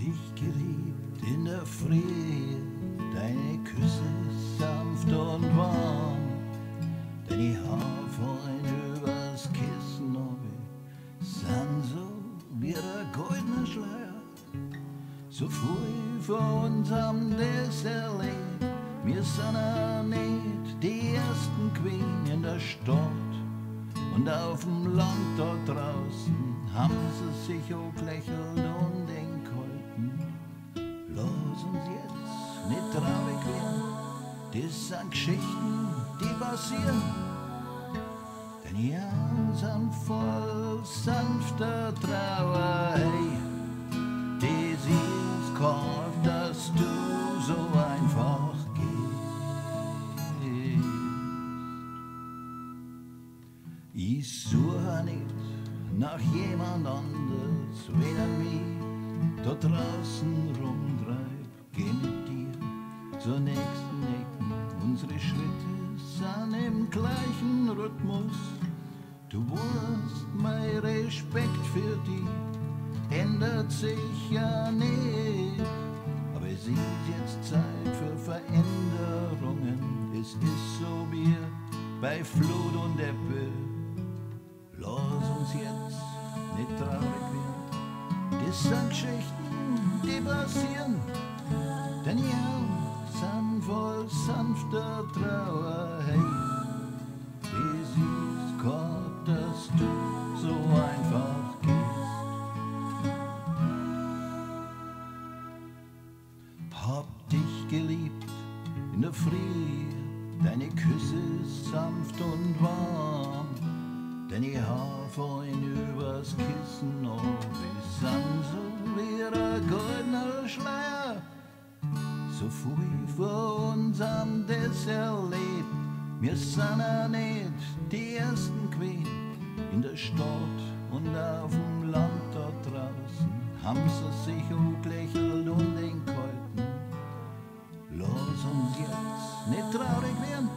dich geliebt in der Früh, deine Küsse sanft und warm, deine Haar fein übers Kissen sind so wie der goldene Schleier. So früh vor uns haben das erlebt, wir sind ja nicht die ersten Queen in der Stadt. Und auf dem Land dort draußen haben sie sich auch gelächelt und eng gehalten. Lass uns jetzt nicht traurig werden, das sind Geschichten, die passieren. Denn die Augen sind voll sanfter Trauer, hey, das ist kalt, dass du so einfach gehst. Ich suche nicht nach jemand anders, wenn er mich da draußen rumtreibt. Geh mit dir zur nächsten Ecke, unsere Schritte sind im gleichen Rhythmus. Du weißt, mein Respekt für dich ändert sich ja nicht. Aber es ist jetzt Zeit für Veränderungen. Es ist so wie bei Flut und Ebbe. Lass uns jetzt nicht traurig werden. Das sind Geschichten, die passieren. Denn die Augen sind voll sanfter Trauer. Hey, das ist Gott, dass du so einfach gehst. Hab dich geliebt in der Früh, deine Küsse sanft und warm, deine Haar fein übers Kissen, oh, wir sind so wie ein goldener Schleier. So früh vor uns haben das erlebt, wir sind ja nicht die ersten Queen in der Stadt und auf dem Land dort draußen haben sie sich auch gelächelt und eng gehalten. Lass uns jetzt nicht traurig werden,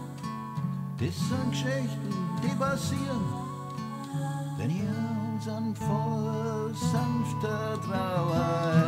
das sind Geschichten, die passieren. Denn die Augen sind voll sanfter Trauer.